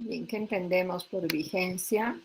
Bien, ¿qué entendemos por vigencia?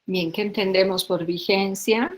Bien, ¿qué entendemos por vigencia?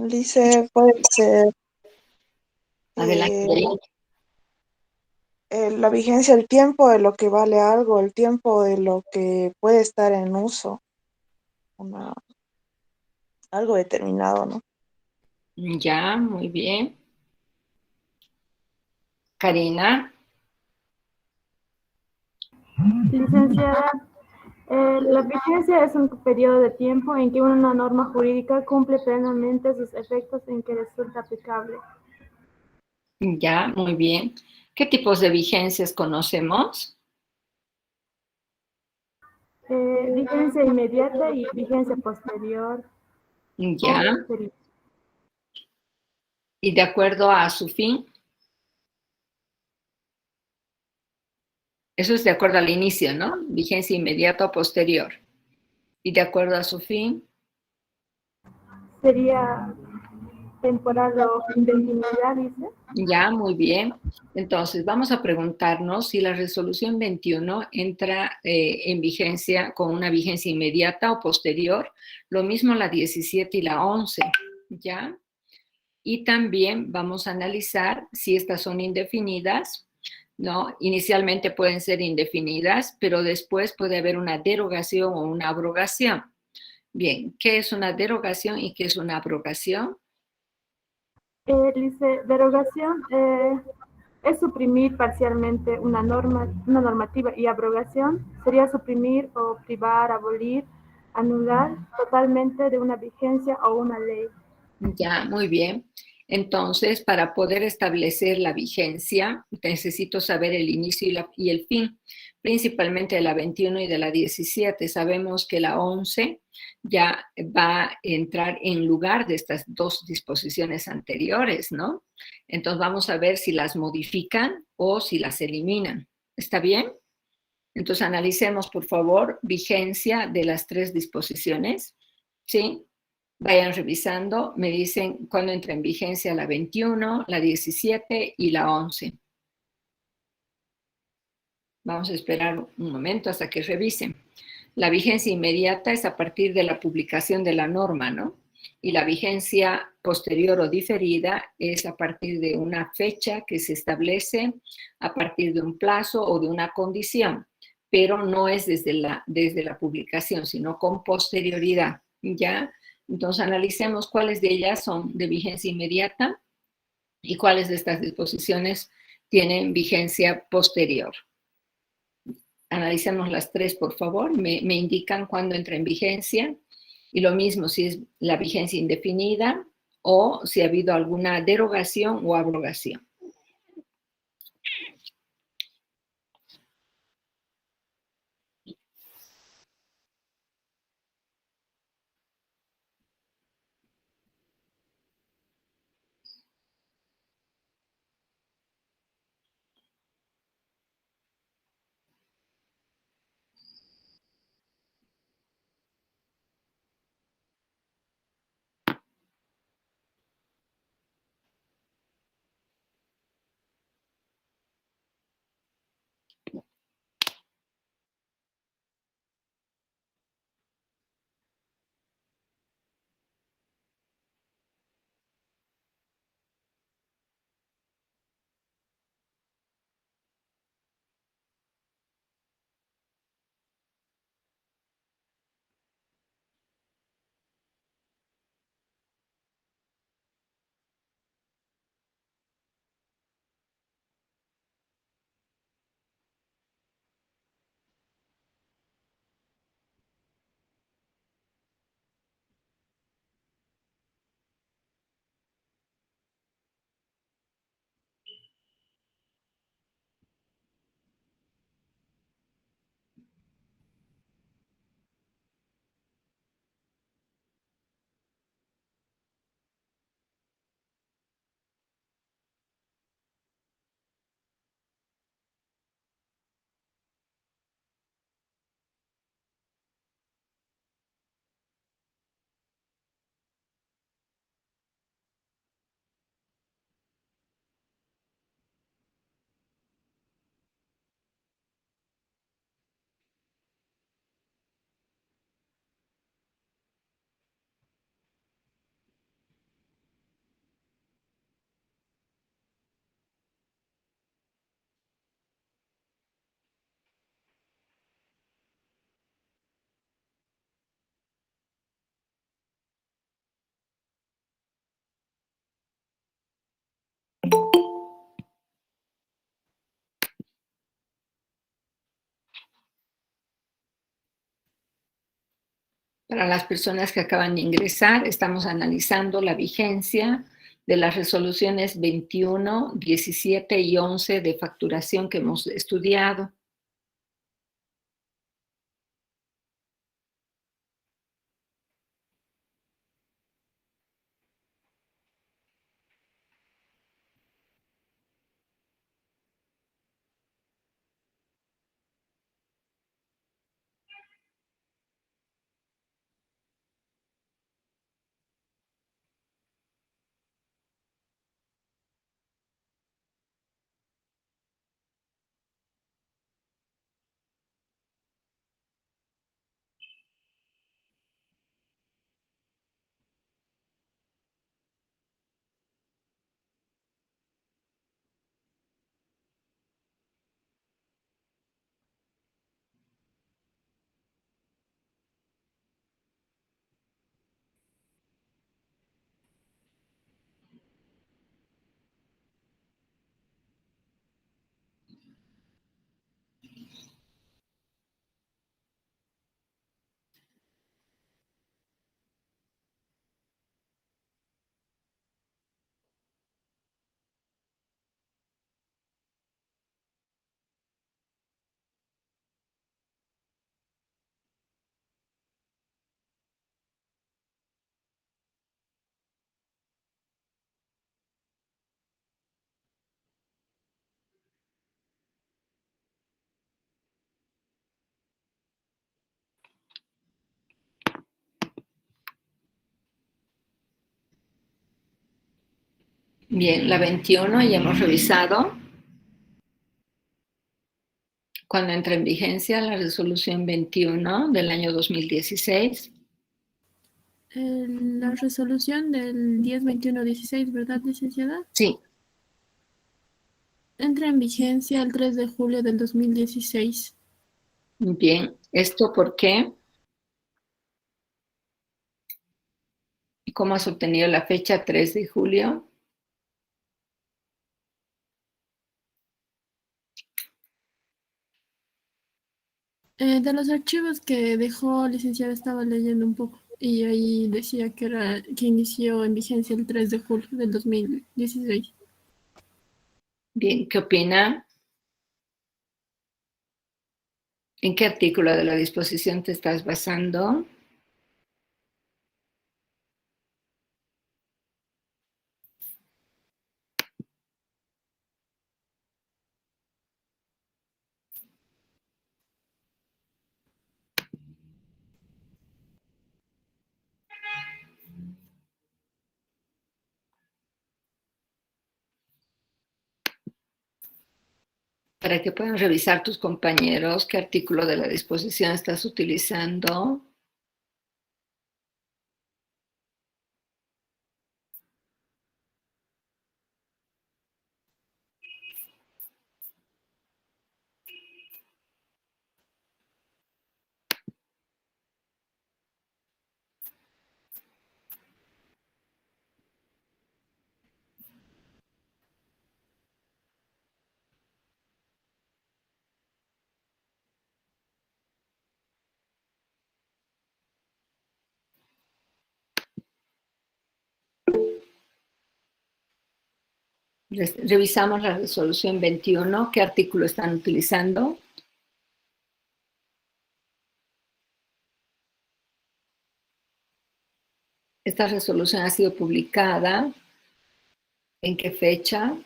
Dice, puede ser Adelante. la vigencia del tiempo de lo que vale algo, el tiempo de lo que puede estar en uso, algo determinado, ¿no? Ya, muy bien. Karina. Licenciada, la vigencia es un periodo de tiempo en que una norma jurídica cumple plenamente sus efectos en que resulta aplicable. Ya, muy bien. ¿Qué tipos de vigencias conocemos? Vigencia inmediata y vigencia posterior. Ya. ¿Y de acuerdo a su fin? Eso es de acuerdo al inicio, ¿no? Vigencia inmediata o posterior. ¿Y de acuerdo a su fin? Sería temporal o indefinida, dice. Ya, muy bien. Entonces, vamos a preguntarnos si la resolución 21 entra en vigencia con una vigencia inmediata o posterior. Lo mismo la 17 y la 11, ¿ya? Y también vamos a analizar si estas son indefinidas, ¿no? Inicialmente pueden ser indefinidas, pero después puede haber una derogación o una abrogación. Bien, ¿qué es una derogación y qué es una abrogación? Dice, derogación es suprimir parcialmente una normativa, y abrogación sería suprimir o privar, abolir, anular totalmente de una vigencia o una ley. Ya, muy bien. Entonces, para poder establecer la vigencia, necesito saber el inicio y el fin, principalmente de la 21 y de la 17. Sabemos que la 11 ya va a entrar en lugar de estas dos disposiciones anteriores, ¿no? Entonces, vamos a ver si las modifican o si las eliminan. ¿Está bien? Entonces, analicemos, por favor, vigencia de las tres disposiciones, ¿sí? Vayan revisando, me dicen cuándo entra en vigencia la 21, la 17 y la 11. Vamos a esperar un momento hasta que revisen. La vigencia inmediata es a partir de la publicación de la norma, ¿no? Y la vigencia posterior o diferida es a partir de una fecha que se establece, a partir de un plazo o de una condición, pero no es desde la publicación, sino con posterioridad, ¿ya? Entonces analicemos cuáles de ellas son de vigencia inmediata y cuáles de estas disposiciones tienen vigencia posterior. analicemos las tres, por favor. Me indican cuándo entra en vigencia. Y lo mismo si es la vigencia indefinida o si ha habido alguna derogación o abrogación. Para las personas que acaban de ingresar, estamos analizando la vigencia de las resoluciones 21, 17 y 11 de facturación que hemos estudiado. Bien, la 21 ya hemos revisado. Cuando entra en vigencia la resolución 21 del año 2016. La resolución del 10-21-16, ¿verdad, licenciada? Sí. Entra en vigencia el 3 de julio del 2016. Bien, ¿esto por qué? ¿Cómo has obtenido la fecha 3 de julio? De los archivos que dejó licenciada estaba leyendo un poco y ahí decía que inició en vigencia el 3 de julio del 2016. Bien, ¿qué opina? ¿En qué artículo de la disposición te estás basando? Para que puedan revisar tus compañeros qué artículo de la disposición estás utilizando. Revisamos la resolución 21. ¿Qué artículo están utilizando? Esta resolución ha sido publicada. ¿En qué fecha?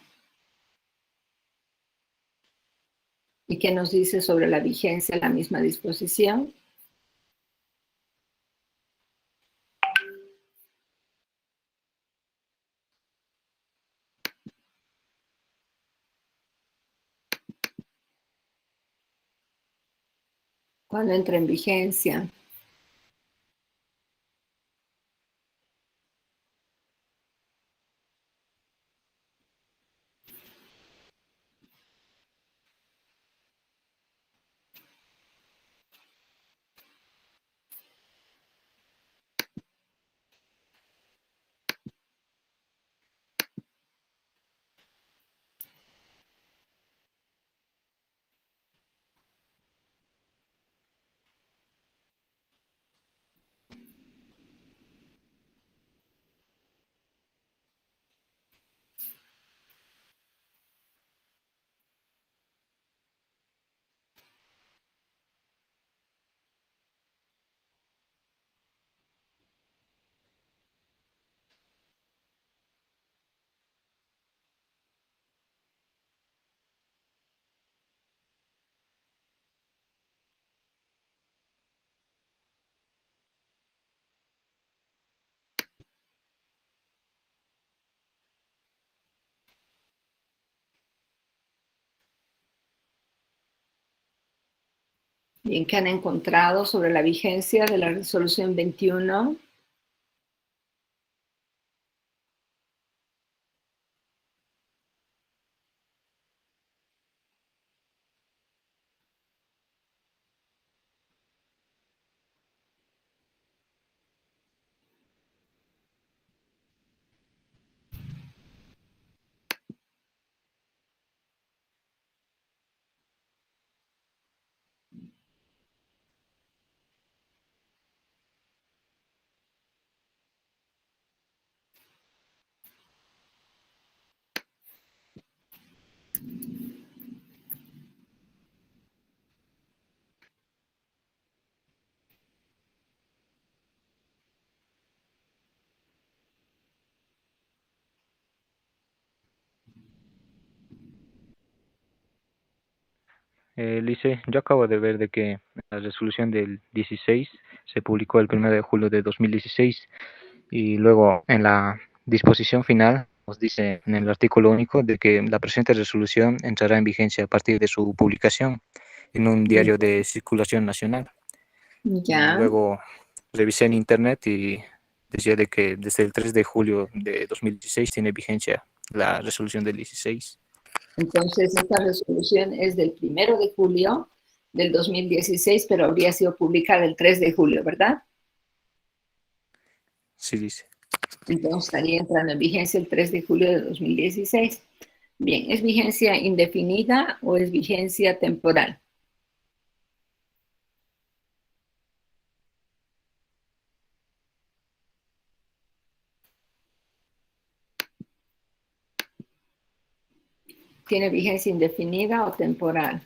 ¿Y qué nos dice sobre la vigencia de la misma disposición? ¿Cuándo entra en vigencia? Bien, ¿qué han encontrado sobre la vigencia de la resolución 21? Lice, yo acabo de ver de que la resolución del 16 se publicó el 1 de julio de 2016 y luego en la disposición final nos dice en el artículo único de que la presente resolución entrará en vigencia a partir de su publicación en un diario de circulación nacional. Y Ya, luego revisé en internet y decía de que desde el 3 de julio de 2016 tiene vigencia la resolución del 16. entonces esta resolución es del 1 de julio del 2016, pero habría sido publicada el 3 de julio, ¿verdad? Sí, dice. Entonces estaría entrando en vigencia el 3 de julio de 2016. Bien, ¿es vigencia indefinida o es vigencia temporal? ¿Tiene vigencia indefinida o temporal?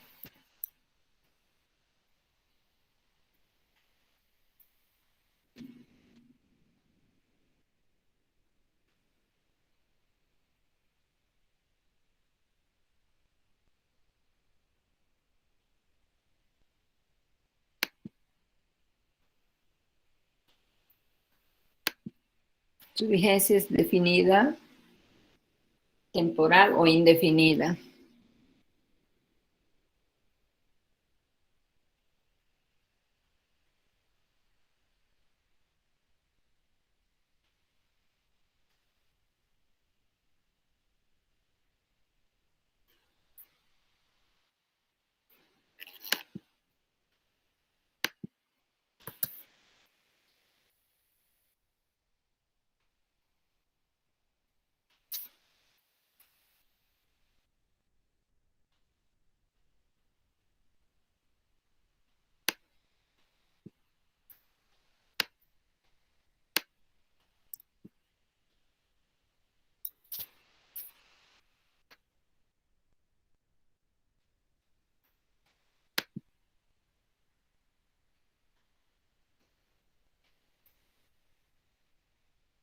¿Su vigencia es definida, temporal o indefinida?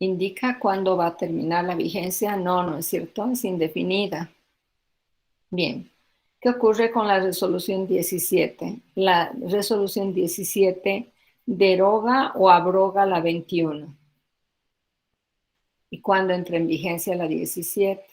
¿Indica cuándo va a terminar la vigencia? No, no es cierto, es indefinida. Bien, ¿qué ocurre con la resolución 17? La resolución 17 deroga o abroga la 21. ¿Y cuándo entra en vigencia la 17?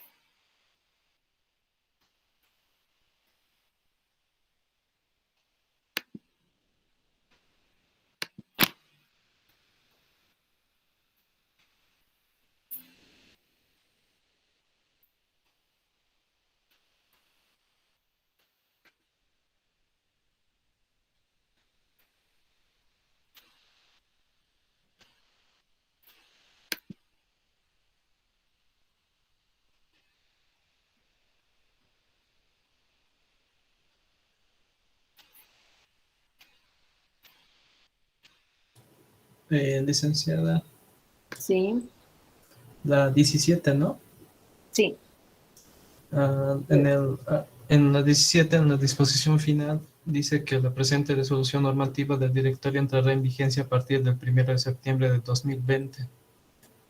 Licenciada, Sí, la 17, ¿no? sí, En la 17, en la disposición final, dice que la presente resolución normativa del directorio entrará en vigencia a partir del 1 de septiembre de 2020.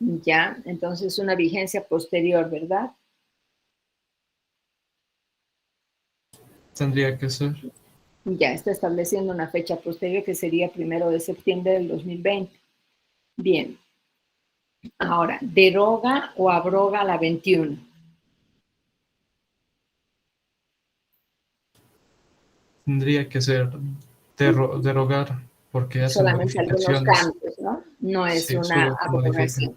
ya, entonces una vigencia posterior, ¿verdad? Tendría que ser. Ya está estableciendo una fecha posterior que sería 1 de septiembre del 2020. Bien, ahora, deroga o abroga la 21. Tendría que ser derogar, porque hace Solamente algunos modificaciones. cambios, ¿no? No es Sí, una solo modifica. abrogación.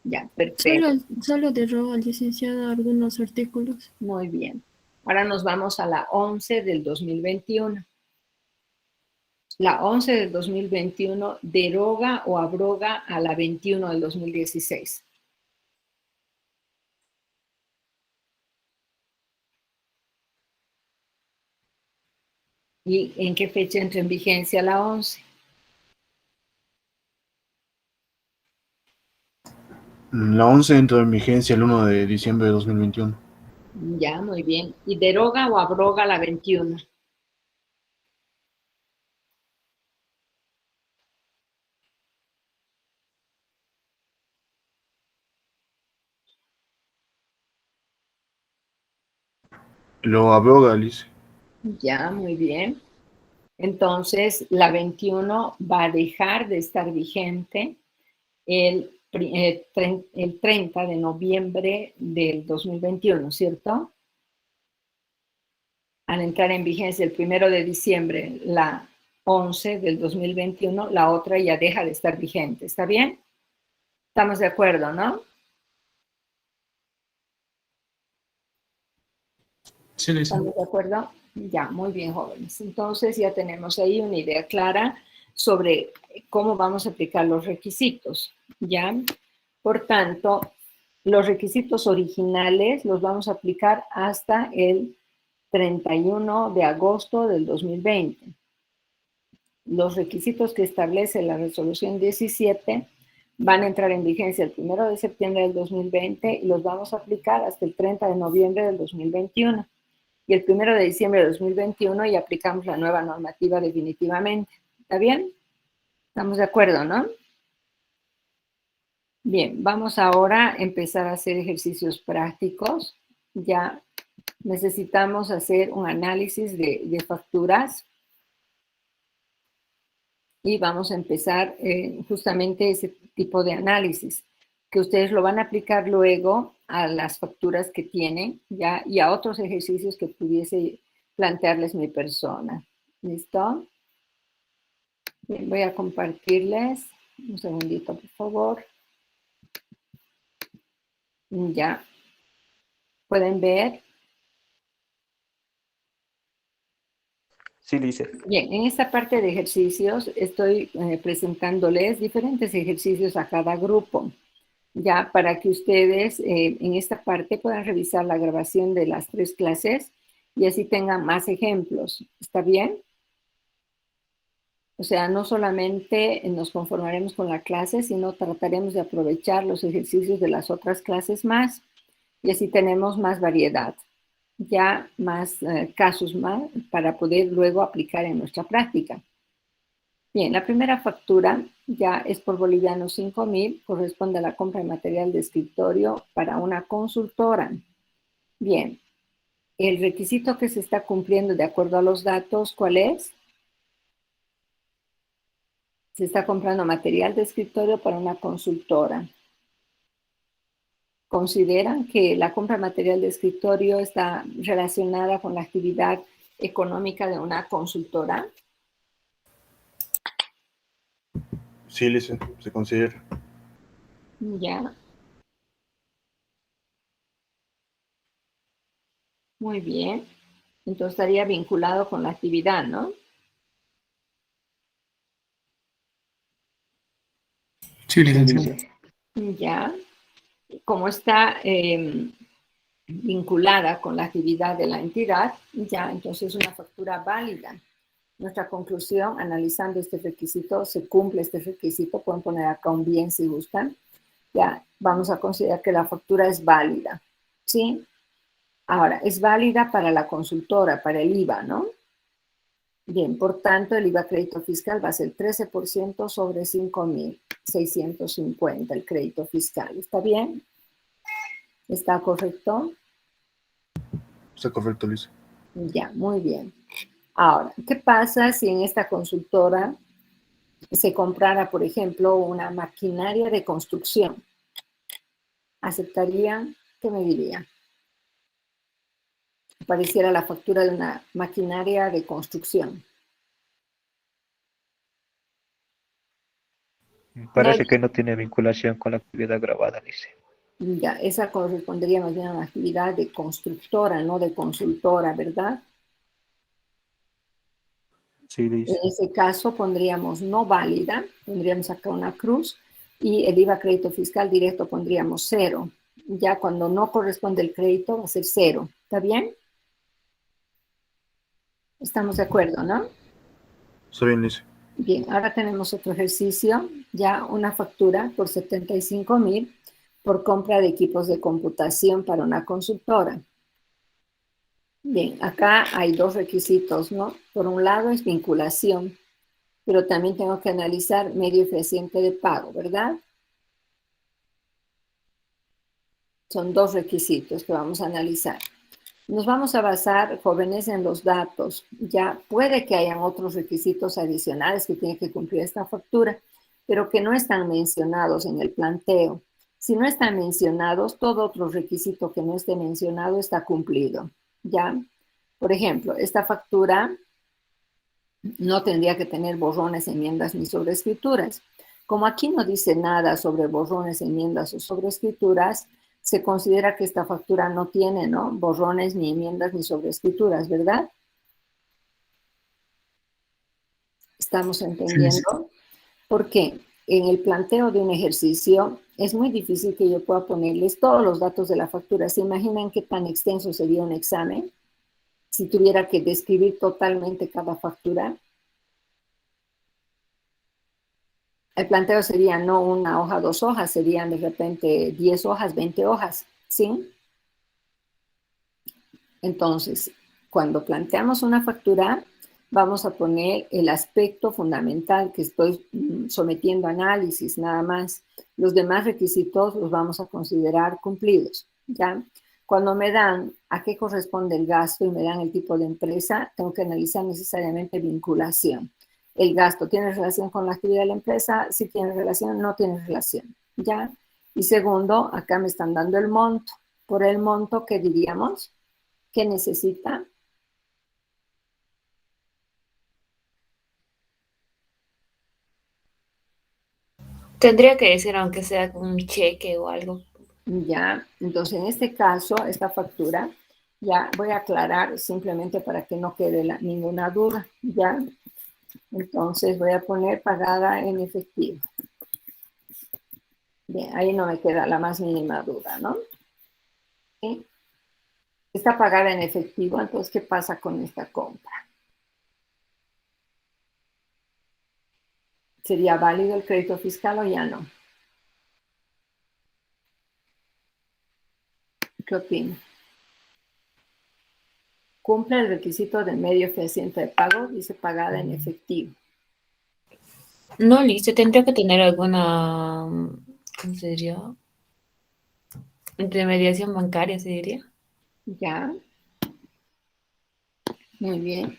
Ya, perfecto. Solo deroga, licenciada, algunos artículos. Muy bien. Ahora nos vamos a la 11 del 2021. La 11 del 2021 deroga o abroga a la 21 del 2016. ¿Y en qué fecha entra en vigencia la 11? La 11 entra en vigencia el 1 de diciembre de 2021. Ya, muy bien. ¿Y deroga o abroga la 21? Lo abroga, Alice. Ya, muy bien. Entonces, la 21 va a dejar de estar vigente el 30 de noviembre del 2021, ¿cierto? Al entrar en vigencia el 1 de diciembre, la 11 del 2021, la otra ya deja de estar vigente. ¿Está bien? Estamos de acuerdo, ¿no? Sí, licenciada. ¿Estamos de acuerdo? Ya, muy bien, jóvenes. Entonces ya tenemos ahí una idea clara sobre cómo vamos a aplicar los requisitos, ¿ya? Por tanto, los requisitos originales los vamos a aplicar hasta el 31 de agosto del 2020. Los requisitos que establece la resolución 17 van a entrar en vigencia el 1 de septiembre del 2020 y los vamos a aplicar hasta el 30 de noviembre del 2021. y el 1 de diciembre de 2021 y aplicamos la nueva normativa definitivamente. ¿Está bien? ¿Estamos de acuerdo, no? Bien, vamos ahora a empezar a hacer ejercicios prácticos. Ya necesitamos hacer un análisis de facturas y vamos a empezar justamente ese tipo de análisis, que ustedes lo van a aplicar luego a las facturas que tienen ya y a otros ejercicios que pudiese plantearles mi persona. ¿Listo? Bien, voy a compartirles. Un segundito, por favor. Ya. ¿Pueden ver? Sí, dice. Bien, en esta parte de ejercicios estoy presentándoles diferentes ejercicios a cada grupo, ya para que ustedes en esta parte puedan revisar la grabación de las 3 clases y así tengan más ejemplos. ¿Está bien? O sea, no solamente nos conformaremos con la clase, sino trataremos de aprovechar los ejercicios de las otras clases más y así tenemos más variedad, ya más casos más para poder luego aplicar en nuestra práctica. Bien, la primera factura ya es por bolivianos 5.000, corresponde a la compra de material de escritorio para una consultora. Bien, el requisito que se está cumpliendo de acuerdo a los datos, ¿cuál es? Se está comprando material de escritorio para una consultora. ¿Consideran que la compra de material de escritorio está relacionada con la actividad económica de una consultora? Sí, Lice, se considera. Ya. Muy bien. Entonces estaría vinculado con la actividad, ¿no? Sí, licenciado. Ya. Como está vinculada con la actividad de la entidad, ya, entonces es una factura válida. Nuestra conclusión, analizando este requisito, se cumple este requisito, pueden poner acá un bien si gustan, ya, vamos a considerar que la factura es válida, ¿sí? Ahora, es válida para la consultora, para el IVA, ¿no? Bien, por tanto, el IVA crédito fiscal va a ser 13% sobre 5.650, el crédito fiscal. ¿Está bien? ¿Está correcto? Está correcto, Lice. Ya, muy bien. Ahora, ¿qué pasa si en esta consultora se comprara, por ejemplo, una maquinaria de construcción? ¿Aceptarían? ¿Qué me dirían? Apareciera la factura de una maquinaria de construcción. Parece que no tiene vinculación con la actividad grabada, dice. Ya, esa correspondería más bien a una actividad de constructora, no de consultora, ¿verdad? Sí, dice. En ese caso pondríamos no válida, pondríamos acá una cruz, y el IVA crédito fiscal directo pondríamos 0. Ya cuando no corresponde el crédito va a ser 0. ¿Está bien? Estamos de acuerdo, ¿no? Está bien, Lice. Bien, ahora tenemos otro ejercicio, ya una factura por 75.000 por compra de equipos de computación para una consultora. Bien, acá hay 2 requisitos, ¿no? Por un lado es vinculación, pero también tengo que analizar medio eficiente de pago, ¿verdad? Son 2 requisitos que vamos a analizar. Nos vamos a basar, jóvenes, en los datos. Ya puede que hayan otros requisitos adicionales que tiene que cumplir esta factura, pero que no están mencionados en el planteo. Si no están mencionados, todo otro requisito que no esté mencionado está cumplido. ¿Ya? Por ejemplo, esta factura no tendría que tener borrones, enmiendas ni sobrescrituras. Como aquí no dice nada sobre borrones, enmiendas o sobrescrituras, se considera que esta factura no tiene, ¿no?, borrones, ni enmiendas, ni sobrescrituras, ¿verdad? ¿Estamos entendiendo? Porque en el planteo de un ejercicio es muy difícil que yo pueda ponerles todos los datos de la factura. ¿Se imaginan qué tan extenso sería un examen si tuviera que describir totalmente cada factura? El planteo sería no una hoja, 2 hojas, serían de repente 10 hojas, 20 hojas, ¿sí? Entonces, cuando planteamos una factura, vamos a poner el aspecto fundamental que estoy sometiendo a análisis, nada más. Los demás requisitos los vamos a considerar cumplidos, ¿ya? Cuando me dan a qué corresponde el gasto y me dan el tipo de empresa, tengo que analizar necesariamente vinculación. El gasto tiene relación con la actividad de la empresa, si tiene relación, no tiene relación, ¿ya? Y segundo, acá me están dando el monto. Por el monto, ¿qué diríamos? ¿Qué necesita? Tendría que decir, aunque sea con un cheque o algo. Ya, entonces en este caso, esta factura, ya voy a aclarar simplemente para que no quede ninguna duda, ¿ya? Entonces voy a poner pagada en efectivo. Bien, ahí no me queda la más mínima duda, ¿no? ¿Sí? Está pagada en efectivo, entonces, ¿qué pasa con esta compra? ¿Sería válido el crédito fiscal o ya no? ¿Qué opina? Cumple el requisito de medio fehaciente de pago, dice pagada en efectivo. No, listo, tendría que tener alguna, ¿cómo se diría? Intermediación bancaria, se diría. Ya, muy bien.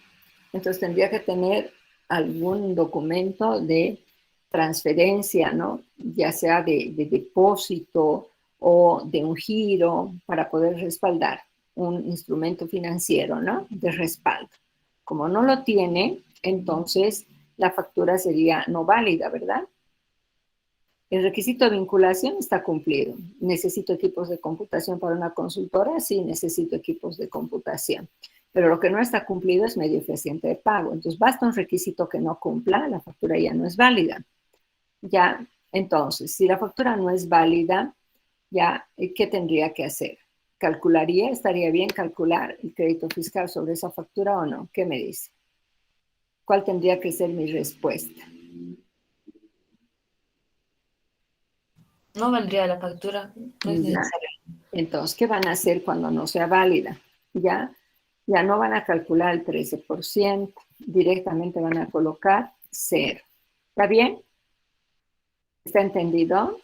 Entonces tendría que tener algún documento de transferencia, ¿no? Ya sea de depósito o de un giro para poder respaldar un instrumento financiero, ¿no? De respaldo. Como no lo tiene, entonces la factura sería no válida, ¿verdad? El requisito de vinculación está cumplido. ¿Necesito equipos de computación para una consultora? Sí, necesito equipos de computación. Pero lo que no está cumplido es medio fehaciente de pago. Entonces, basta un requisito que no cumpla, la factura ya no es válida. Ya, entonces, si la factura no es válida, ya, ¿qué tendría que hacer? ¿Calcularía? ¿Estaría bien calcular el crédito fiscal sobre esa factura o no? ¿Qué me dice? ¿Cuál tendría que ser mi respuesta? No valdría la factura, no es Ya. necesario. Entonces, ¿qué van a hacer cuando no sea válida? Ya, ya no van a calcular el 13%, directamente van a colocar 0. ¿Está bien? ¿Está entendido?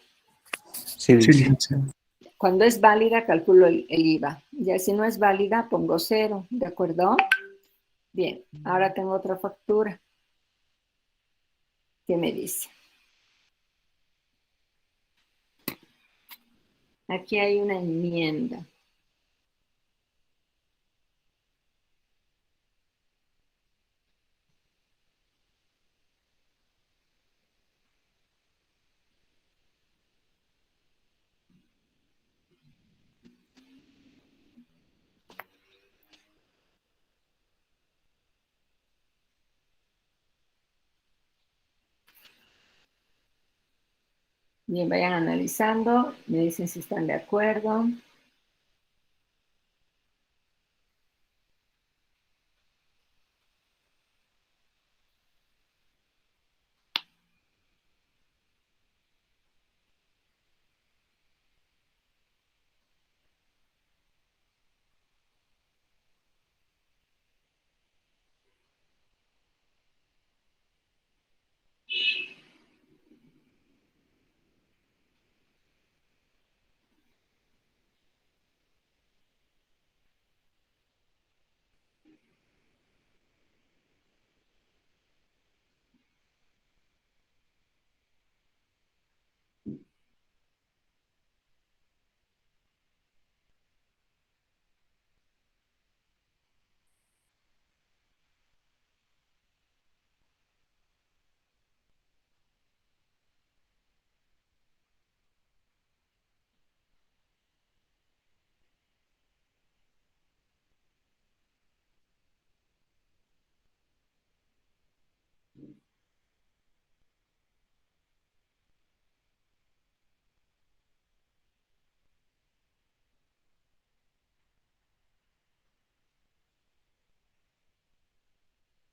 Sí, Sí, dice. licenciado. Cuando es válida, calculo el IVA. Ya si no es válida, pongo 0. ¿De acuerdo? Bien, ahora tengo otra factura. ¿Qué me dice? Aquí hay una enmienda. Bien, vayan analizando, me dicen si están de acuerdo.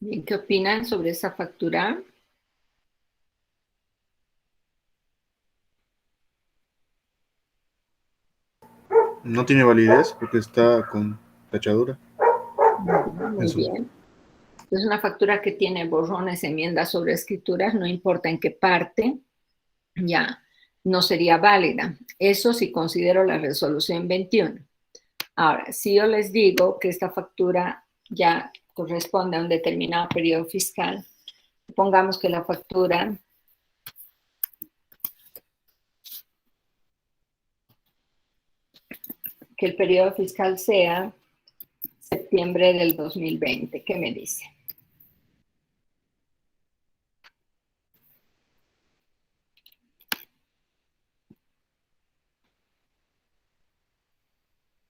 Bien, ¿qué opinan sobre esa factura? No tiene validez porque está con tachadura. Muy Eso. bien. Es una factura que tiene borrones, enmiendas sobre escrituras, no importa en qué parte, ya no sería válida. Eso si considero la resolución 21. Ahora, si yo les digo que esta factura ya corresponde a un determinado periodo fiscal, pongamos que la factura que el periodo fiscal sea septiembre del 2020. ¿Qué me dice?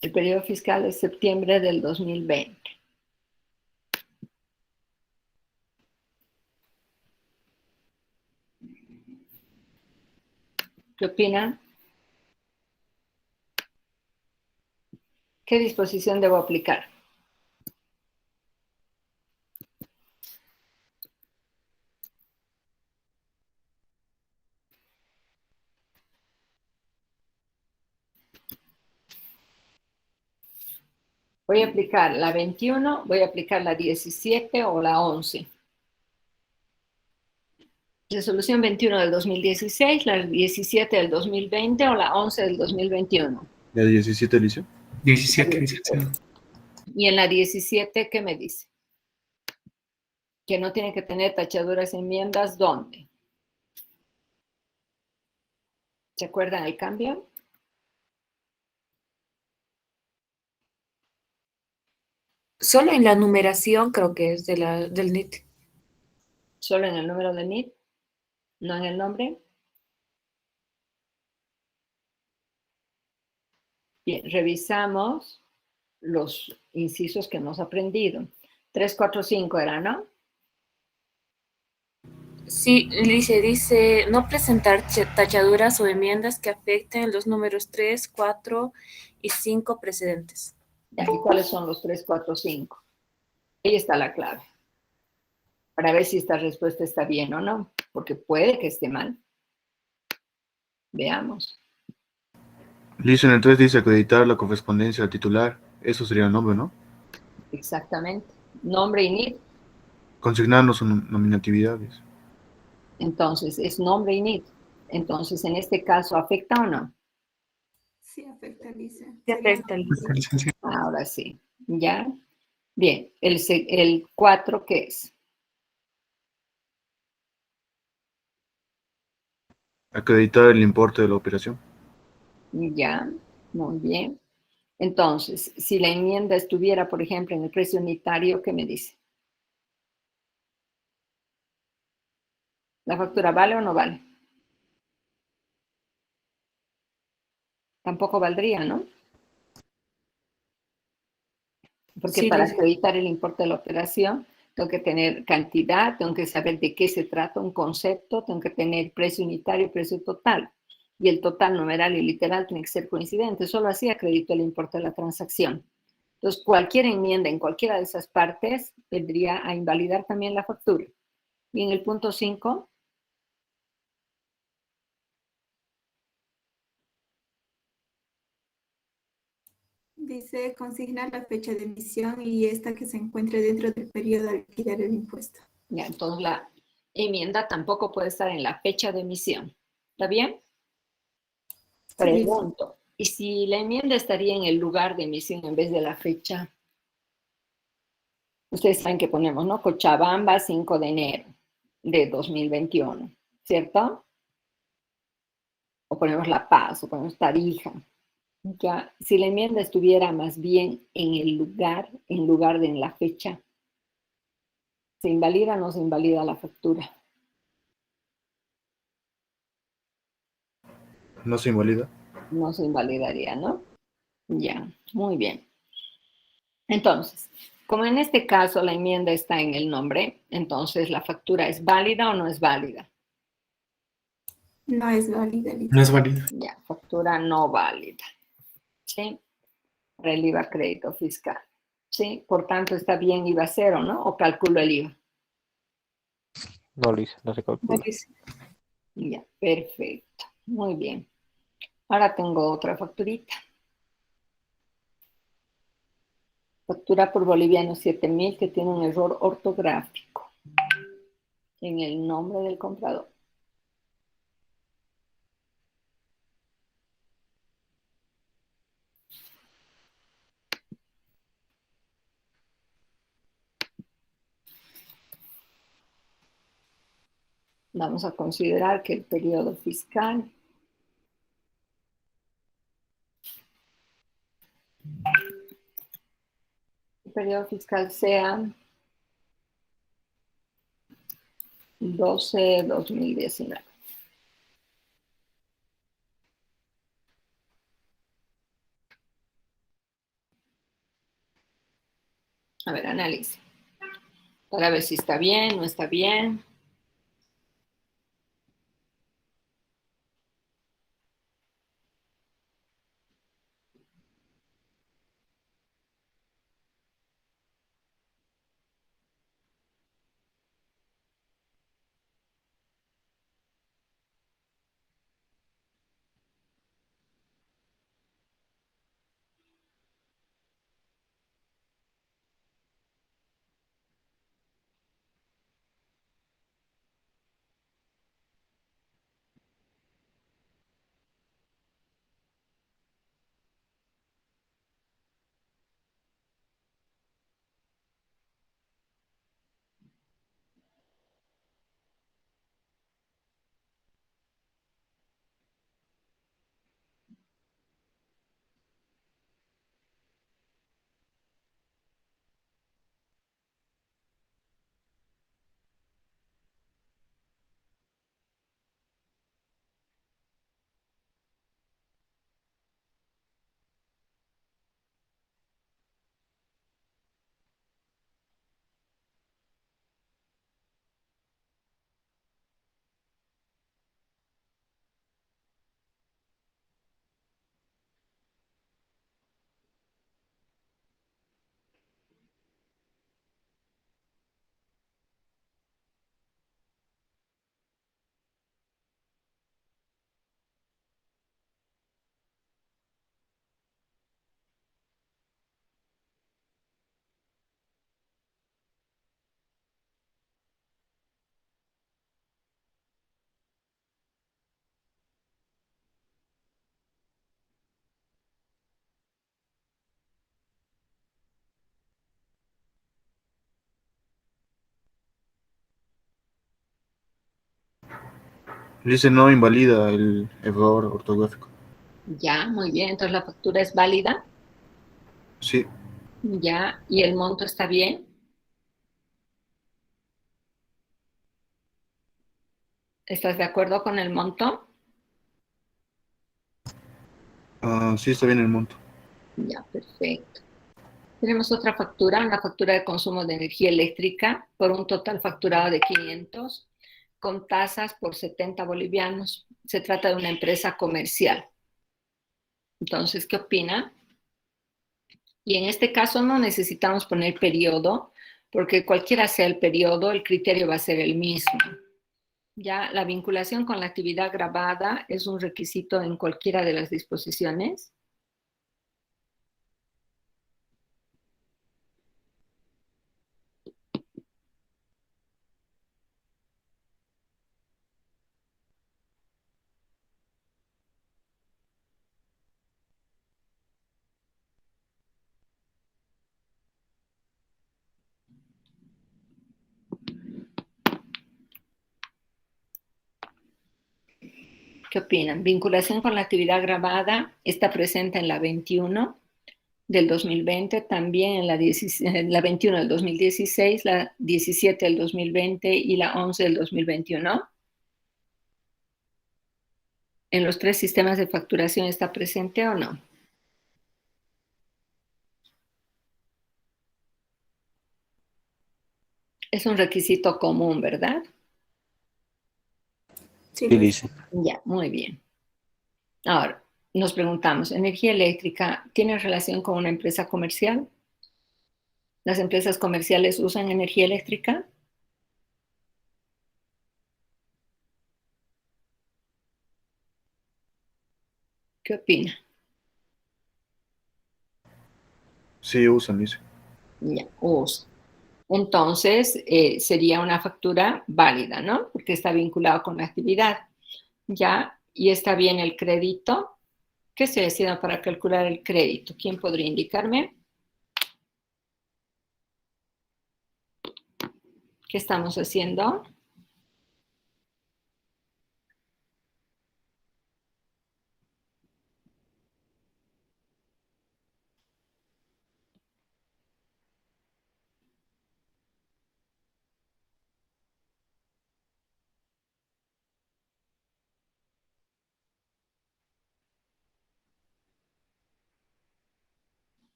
El periodo fiscal es septiembre del 2020. ¿Qué opinan? ¿Qué disposición debo aplicar? Voy a aplicar la 21, voy a aplicar la 17 o la 11. Resolución 21 del 2016, la 17 del 2020 o la 11 del 2021. ¿La 17, Alicia? 17, licenciado. Y en la 17, ¿qué me dice? Que no tiene que tener tachaduras enmiendas, ¿dónde? ¿Se acuerdan el cambio? Solo en la numeración creo que es del NIT. Solo en el número de NIT, no en el nombre. Bien, revisamos los incisos que hemos aprendido. 3, 4, 5 era, ¿no? Sí, dice no presentar tachaduras o enmiendas que afecten los números 3, 4 y 5 precedentes. Ya, ¿y cuáles son los 3, 4, 5? Ahí está la clave. Para ver si esta respuesta está bien o no, porque puede que esté mal. Veamos. Listo, en el 3 dice acreditar la correspondencia al titular. Eso sería el nombre, ¿no? Exactamente. Nombre y NIT. Consignarnos nominatividades. Entonces, es nombre y NIT. Entonces, en este caso, ¿afecta o no? Sí, afecta, dice. Sí, afecta, Licenciado. Ahora sí. ¿Ya? Bien. El 4, ¿qué es? Acreditar el importe de la operación. Ya. Muy bien. Entonces, si la enmienda estuviera, por ejemplo, en el precio unitario, ¿qué me dice? ¿La factura vale o no vale? Tampoco valdría, ¿no? Porque Sí, para dice. acreditar el importe de la operación, tengo que tener cantidad, tengo que saber de qué se trata, un concepto, tengo que tener precio unitario y precio total. Y el total numeral y literal tiene que ser coincidente. Solo así acredito el importe de la transacción. Entonces, cualquier enmienda en cualquiera de esas partes vendría a invalidar también la factura. Y en el punto 5, Dice consignar la fecha de emisión y esta que se encuentre dentro del periodo al liquidar el impuesto. ya, entonces la enmienda tampoco puede estar en la fecha de emisión. ¿Está bien? Pregunto, ¿y si la enmienda estaría en el lugar de emisión en vez de la fecha? Ustedes saben que ponemos, ¿no? Cochabamba, 5 de enero de 2021, ¿cierto? O ponemos La Paz, o ponemos Tarija. Ya, si la enmienda estuviera más bien en el lugar, en lugar de en la fecha, ¿se invalida o no se invalida la factura? No se invalida. No se invalidaría, ¿no? Ya, muy bien. Entonces, como en este caso la enmienda está en el nombre, entonces la factura ¿es válida o no es válida? No es válida. No es válido. Ya, factura no válida. ¿Sí? Para el IVA crédito fiscal. ¿Sí? Por tanto, está bien IVA cero, ¿no? ¿O calculo el IVA? No, Liz, no se calcula. Ya, perfecto. Muy bien. Ahora tengo otra facturita. Factura por boliviano 7.000 que tiene un error ortográfico en el nombre del comprador. Vamos a considerar que el periodo fiscal sea 12/2019. A ver, analice. Para ver si está bien, no está bien. Dice no invalida el error ortográfico. Ya, muy bien. Entonces la factura es válida. Sí, Ya, y el monto está bien. ¿Estás de acuerdo con el monto? sí está bien el monto. Ya, perfecto. Tenemos otra factura, una factura de consumo de energía eléctrica por un total facturado de 500 con tasas por 70 bolivianos. Se trata de una empresa comercial. Entonces, ¿qué opina? Y en este caso no necesitamos poner periodo, porque cualquiera sea el periodo, el criterio va a ser el mismo. Ya la vinculación con la actividad grabada es un requisito en cualquiera de las disposiciones. ¿Qué opinan? Vinculación con la actividad grabada está presente en la 21 del 2020, también en la 21 del 2016, la 17 del 2020 y la 11 del 2021. ¿En los tres sistemas de facturación está presente o no? Es un requisito común, ¿verdad? Sí, dice. Ya, muy bien. Ahora, nos preguntamos, ¿energía eléctrica tiene relación con una empresa comercial? ¿Las empresas comerciales usan energía eléctrica? ¿Qué opina? Sí usan, dice. Ya, us. Entonces, sería una factura válida, ¿no? Porque está vinculado con la actividad. Ya, y está bien el crédito. ¿Qué estoy haciendo para calcular el crédito? ¿Quién podría indicarme? ¿Qué estamos haciendo?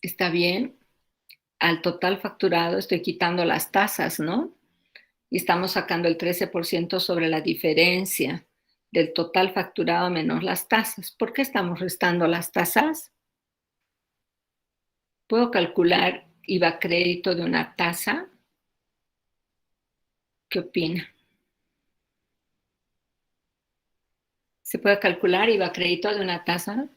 Está bien. Al total facturado estoy quitando las tasas, ¿no? Y estamos sacando el 13% sobre la diferencia del total facturado menos las tasas. ¿Por qué estamos restando las tasas? ¿Puedo calcular IVA crédito de una tasa? ¿Qué opina? ¿Se puede calcular IVA crédito de una tasa?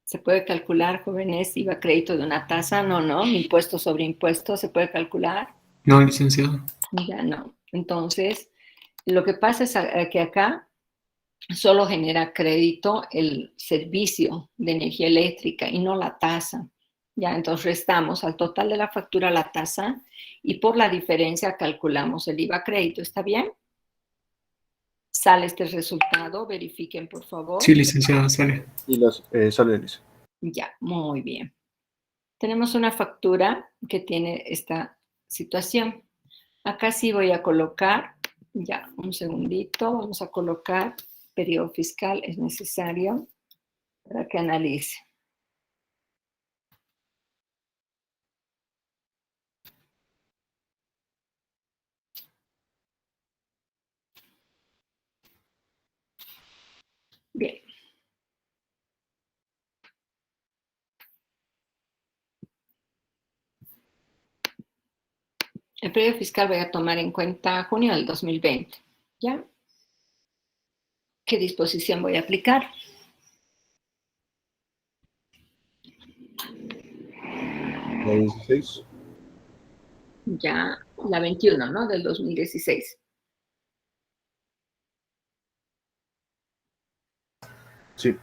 ¿Se puede calcular, jóvenes, IVA crédito de una tasa? No, no. Impuesto sobre impuesto, ¿se puede calcular? No, licenciado. Ya no. Entonces, lo que pasa es que acá solo genera crédito el servicio de energía eléctrica y no la tasa. Ya, entonces restamos al total de la factura la tasa y por la diferencia calculamos el IVA crédito. ¿Está bien? Sale este resultado, verifiquen por favor. Sí, licenciado, sale. Y las sales. Ya, muy bien. Tenemos una factura que tiene esta situación. Acá sí voy a colocar, ya, un segundito, vamos a colocar periodo fiscal, es necesario para que analice. Bien. El periodo fiscal voy a tomar en cuenta junio del 2020. ¿Ya? ¿Qué disposición voy a aplicar? La 16. Ya, la 21, ¿no? Del 2016. Sí.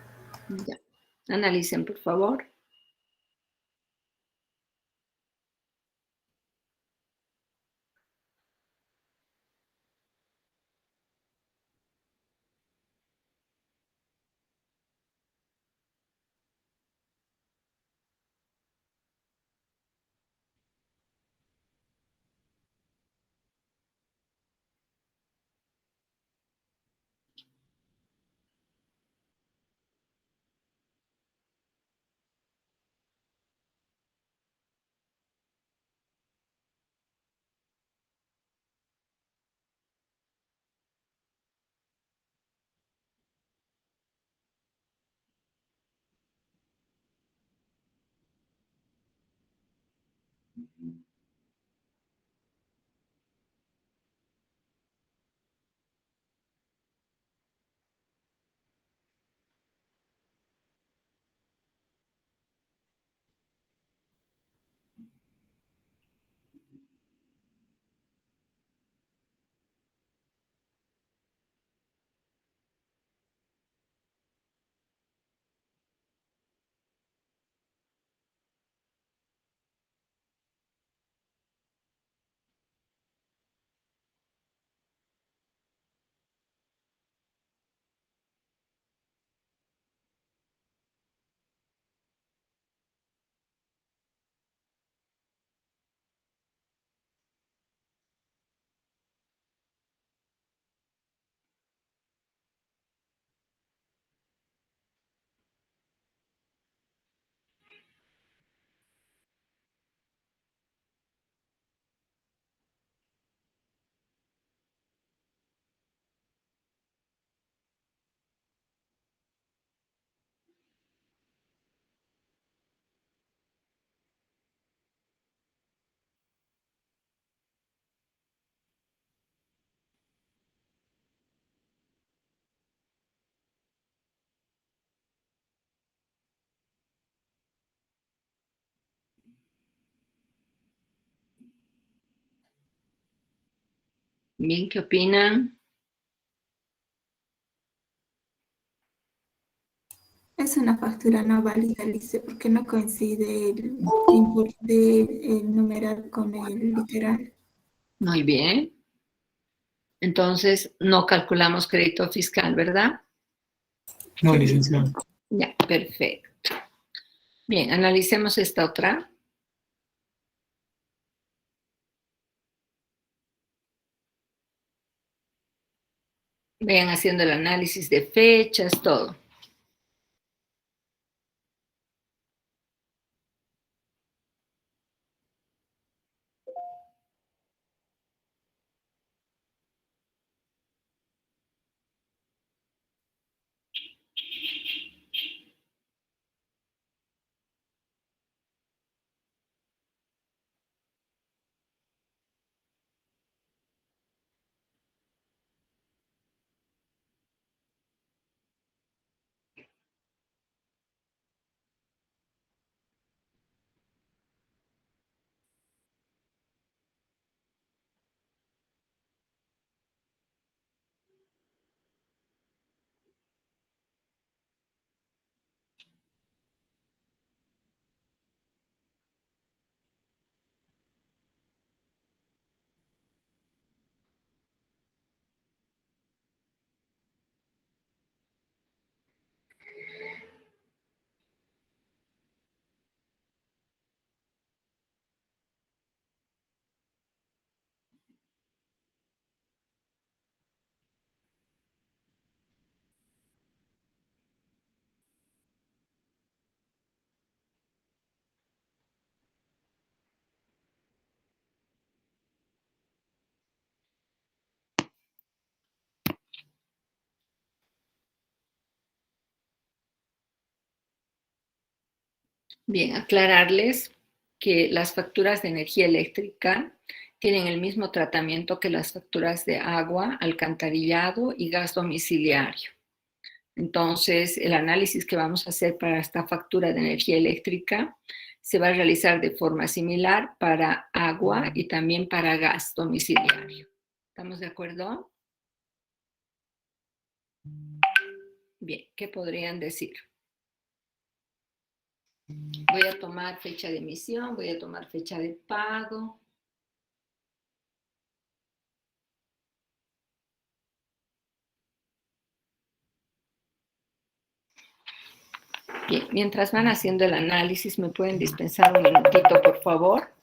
Ya. Analicen, por favor. Bien, ¿qué opinan? Es una factura no válida, Lice, porque no coincide el numeral con el literal. Muy bien. Entonces, no calculamos crédito fiscal, ¿verdad? No, licenciado. Ya, perfecto. Bien, analicemos esta otra. Vayan haciendo el análisis de fechas, todo. Bien, aclararles que las facturas de energía eléctrica tienen el mismo tratamiento que las facturas de agua, alcantarillado y gas domiciliario. Entonces, el análisis que vamos a hacer para esta factura de energía eléctrica se va a realizar de forma similar para agua y también para gas domiciliario. ¿Estamos de acuerdo? Bien, ¿qué podrían decir? Voy a tomar fecha de emisión, voy a tomar fecha de pago. Bien, mientras van haciendo el análisis, ¿me pueden dispensar un minutito, por favor?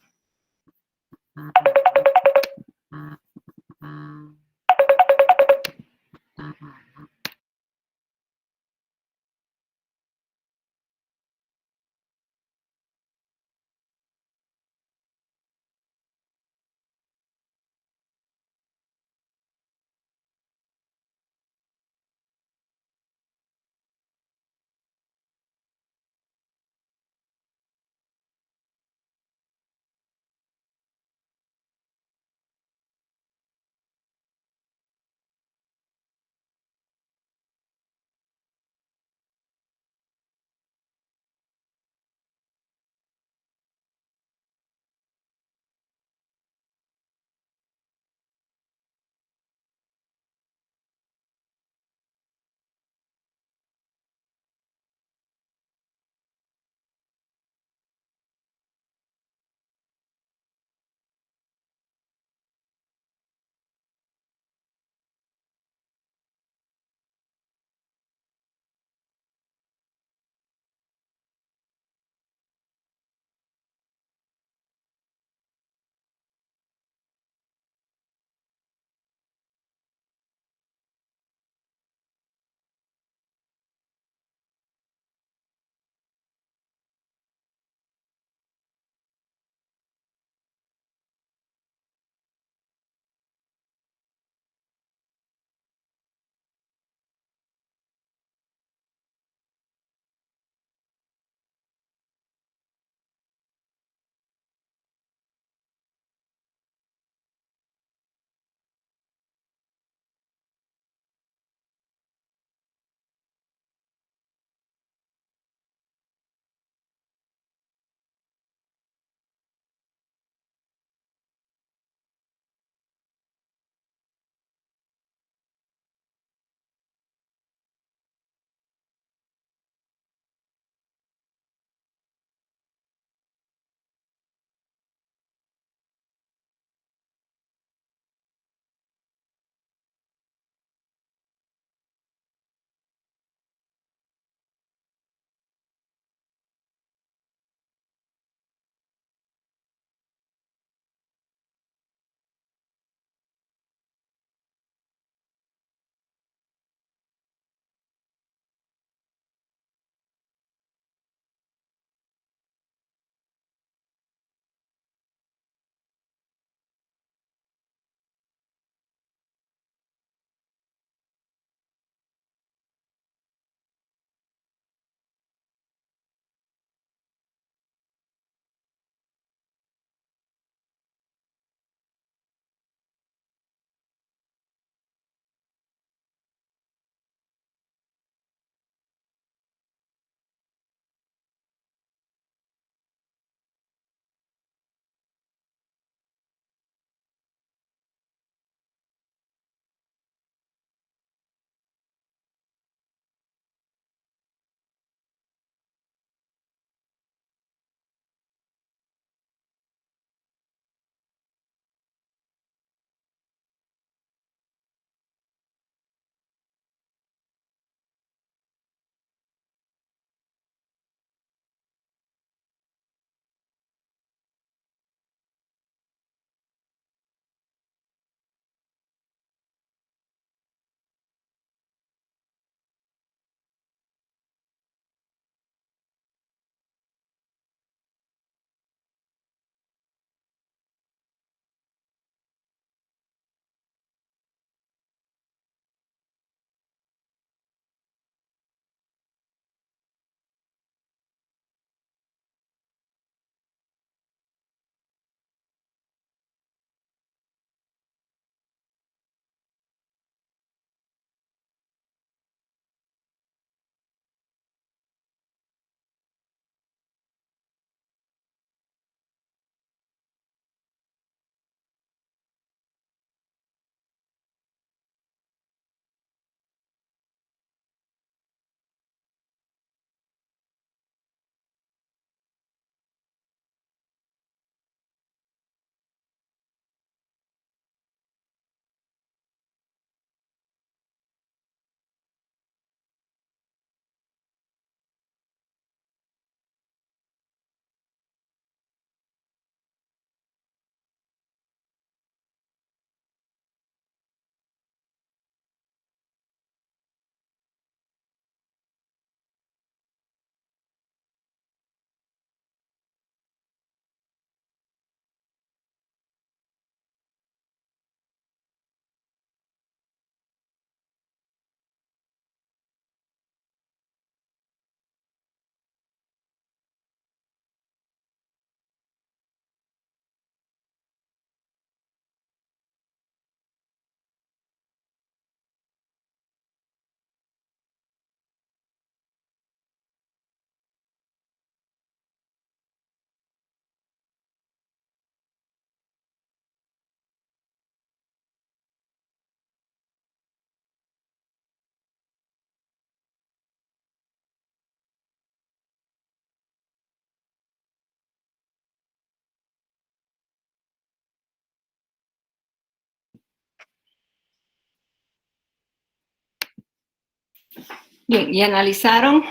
Bien, ¿y analizaron?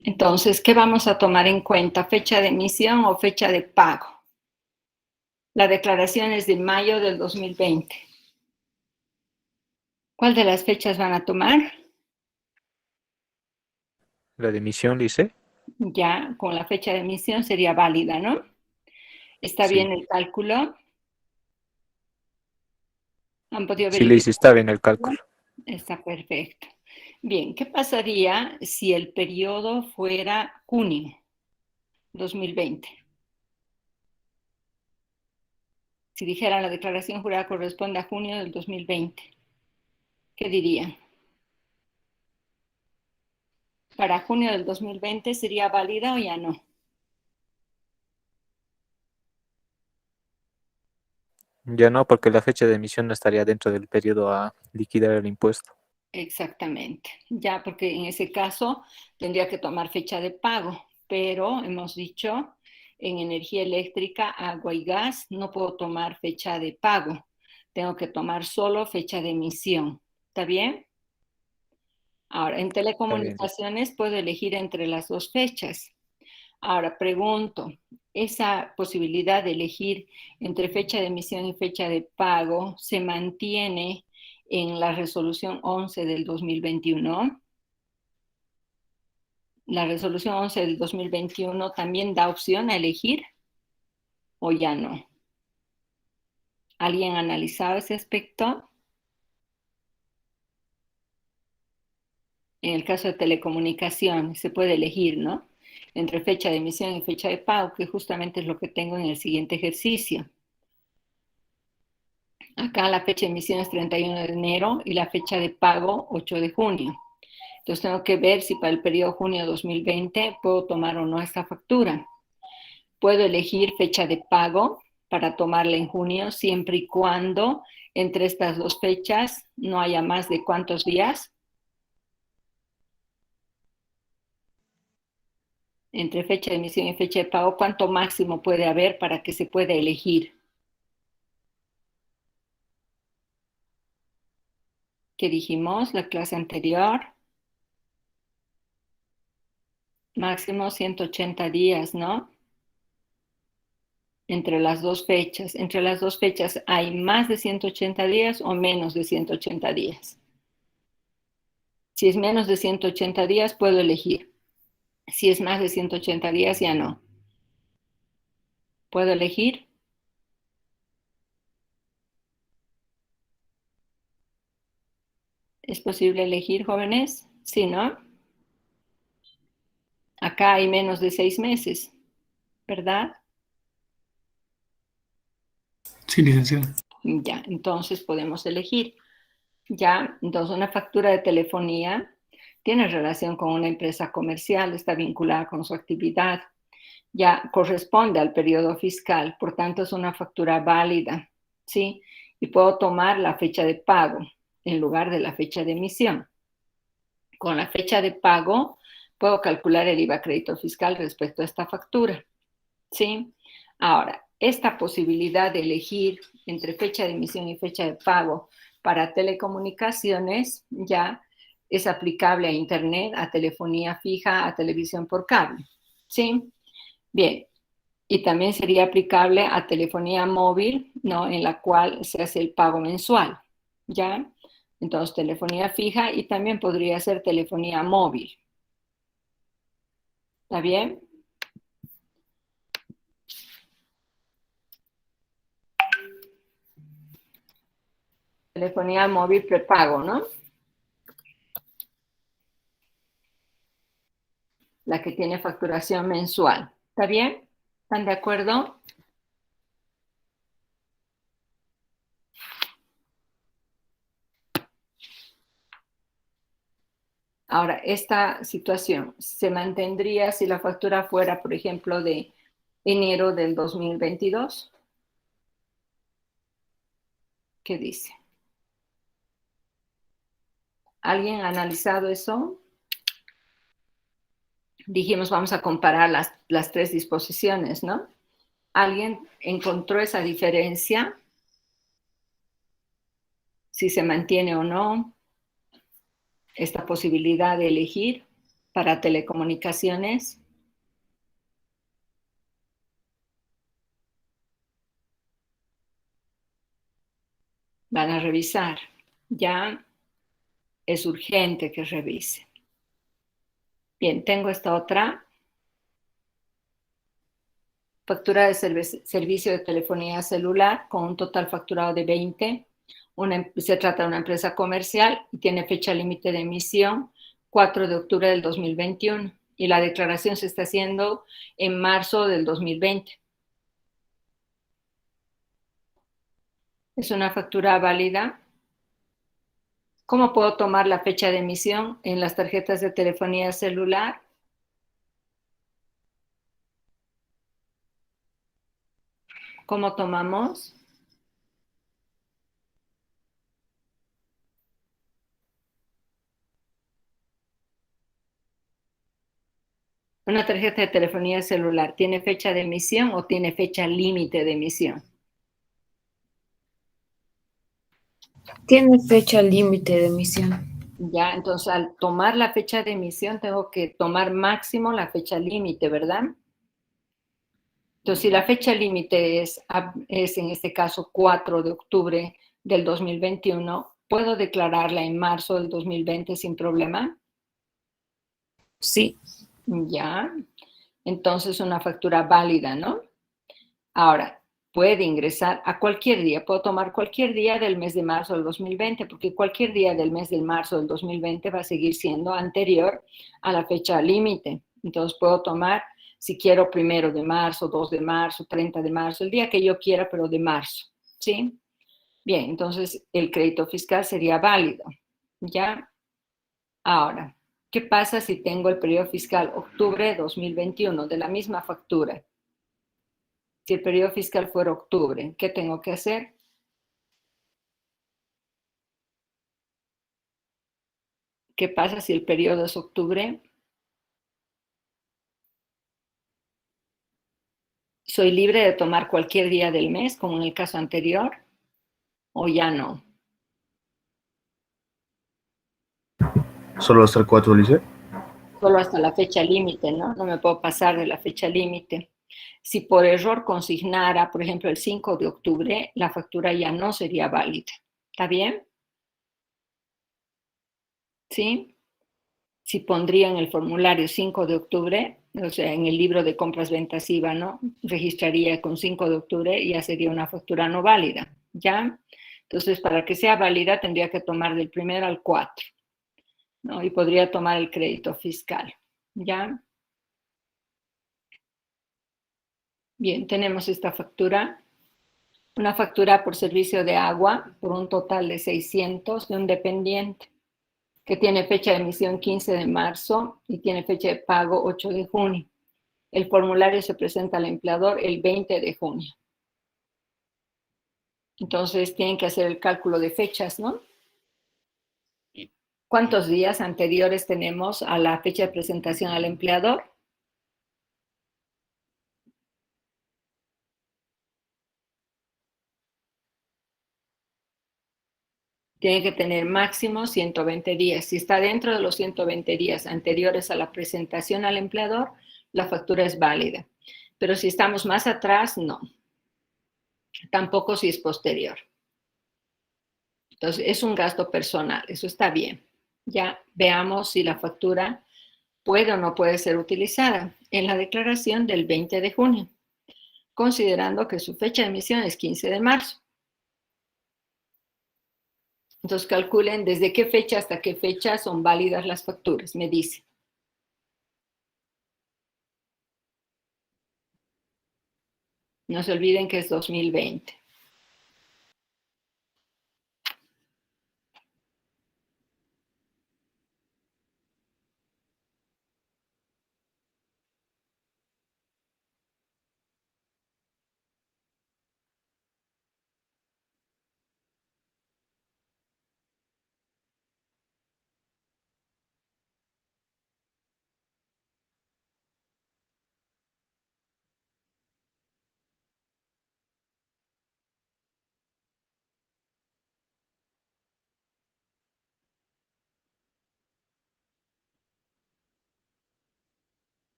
Entonces, ¿qué vamos a tomar en cuenta? ¿Fecha de emisión o fecha de pago? La declaración es de mayo del 2020. ¿Cuál de las fechas van a tomar? La de emisión, dice. Ya, con la fecha de emisión sería válida, ¿no? ¿Está Sí. bien el cálculo? ¿Han podido Sí, le verificar? dice, está bien el cálculo. Está perfecto. Bien, ¿qué pasaría si el periodo fuera junio 2020? Si dijeran la declaración jurada corresponde a junio del 2020, ¿qué dirían? ¿Para junio del 2020 sería válida o ya no? Ya no, porque la fecha de emisión no estaría dentro del periodo a liquidar el impuesto. Exactamente, ya porque en ese caso tendría que tomar fecha de pago, pero hemos dicho en energía eléctrica, agua y gas no puedo tomar fecha de pago, tengo que tomar solo fecha de emisión. ¿Está bien? Ahora, en Está bien. telecomunicaciones puedo elegir entre las dos fechas. Ahora, pregunto, ¿esa posibilidad de elegir entre fecha de emisión y fecha de pago se mantiene en la resolución 11 del 2021? La resolución 11 del 2021 también da opción a elegir o ya no. ¿Alguien ha analizado ese aspecto? En el caso de telecomunicación se puede elegir, ¿no? Entre fecha de emisión y fecha de pago, que justamente es lo que tengo en el siguiente ejercicio. Acá la fecha de emisión es 31 de enero y la fecha de pago 8 de junio. Entonces tengo que ver si para el periodo junio 2020 puedo tomar o no esta factura. Puedo elegir fecha de pago para tomarla en junio siempre y cuando entre estas dos fechas no haya más de ¿cuántos días? Entre fecha de emisión y fecha de pago, ¿cuánto máximo puede haber para que se pueda elegir? ¿Qué dijimos la clase anterior? Máximo 180 días, ¿no? Entre las dos fechas. Entre las dos fechas hay más de 180 días o menos de 180 días. Si es menos de 180 días, puedo elegir. Si es más de 180 días, ya no. ¿Puedo elegir? ¿Es posible elegir, jóvenes? Sí, ¿no? Acá hay menos de 6 meses, ¿verdad? Sí, licenciado. Ya, entonces podemos elegir. Ya, entonces una factura de telefonía tiene relación con una empresa comercial, está vinculada con su actividad, ya corresponde al periodo fiscal, por tanto es una factura válida, ¿sí? Y puedo tomar la fecha de pago en lugar de la fecha de emisión. Con la fecha de pago puedo calcular el IVA crédito fiscal respecto a esta factura, ¿sí? Ahora, esta posibilidad de elegir entre fecha de emisión y fecha de pago para telecomunicaciones ya es aplicable a Internet, a telefonía fija, a televisión por cable, ¿sí? Bien, y también sería aplicable a telefonía móvil, ¿no? En la cual se hace el pago mensual, ¿ya? Entonces, telefonía fija y también podría ser telefonía móvil. ¿Está bien? Telefonía móvil prepago, ¿no? La que tiene facturación mensual. ¿Está bien? ¿Están de acuerdo? Ahora, esta situación se mantendría si la factura fuera, por ejemplo, de enero del 2022. ¿Qué dice? ¿Alguien ha analizado eso? Dijimos, vamos a comparar las tres disposiciones, ¿no? ¿Alguien encontró esa diferencia? Si se mantiene o no. esta posibilidad de elegir para telecomunicaciones. Van a revisar. Ya es urgente que revise. Bien, tengo esta otra. Factura de servicio de telefonía celular con un total facturado de 20. Se trata de una empresa comercial y tiene fecha límite de emisión 4 de octubre del 2021 y la declaración se está haciendo en marzo del 2020. Es una factura válida. ¿Cómo puedo tomar la fecha de emisión en las tarjetas de telefonía celular? ¿Cómo tomamos? Una tarjeta de telefonía celular, ¿tiene fecha de emisión o tiene fecha límite de emisión? Tiene fecha límite de emisión. Ya, entonces al tomar la fecha de emisión tengo que tomar máximo la fecha límite, ¿verdad? Entonces, si la fecha límite es en este caso 4 de octubre del 2021, ¿puedo declararla en marzo del 2020 sin problema? Sí. Ya, entonces una factura válida, ¿no? Ahora, puede ingresar a cualquier día, puedo tomar cualquier día del mes de marzo del 2020, porque cualquier día del mes de marzo del 2020 va a seguir siendo anterior a la fecha límite. Entonces puedo tomar, si quiero, 1 de marzo, 2 de marzo, 30 de marzo, el día que yo quiera, pero de marzo, ¿sí? Bien, entonces el crédito fiscal sería válido, ¿ya? Ahora, ¿qué pasa si tengo el periodo fiscal octubre de 2021 de la misma factura? Si el periodo fiscal fuera octubre, ¿qué tengo que hacer? ¿Qué pasa si el periodo es octubre? ¿Soy libre de tomar cualquier día del mes, como en el caso anterior? ¿O ya no? ¿Solo hasta el 4, Lice? Solo hasta la fecha límite, ¿no? No me puedo pasar de la fecha límite. Si por error consignara, por ejemplo, el 5 de octubre, la factura ya no sería válida. ¿Está bien? ¿Sí? Si pondría en el formulario 5 de octubre, o sea, en el libro de compras, ventas, IVA, ¿no? Registraría con 5 de octubre y ya sería una factura no válida, ¿ya? Entonces, para que sea válida, tendría que tomar del 1 al 4, ¿no? Y podría tomar el crédito fiscal, ¿ya? Bien, tenemos esta factura. Una factura por servicio de agua por un total de 600 de un dependiente que tiene fecha de emisión 15 de marzo y tiene fecha de pago 8 de junio. El formulario se presenta al empleador el 20 de junio. Entonces tienen que hacer el cálculo de fechas, ¿no? ¿Cuántos días anteriores tenemos a la fecha de presentación al empleador? Tiene que tener máximo 120 días. Si está dentro de los 120 días anteriores a la presentación al empleador, la factura es válida. Pero si estamos más atrás, no. Tampoco si es posterior. Entonces, es un gasto personal, eso está bien. Ya veamos si la factura puede o no puede ser utilizada en la declaración del 20 de junio, considerando que su fecha de emisión es 15 de marzo. Entonces, calculen desde qué fecha hasta qué fecha son válidas las facturas, me dice. No se olviden que es 2020.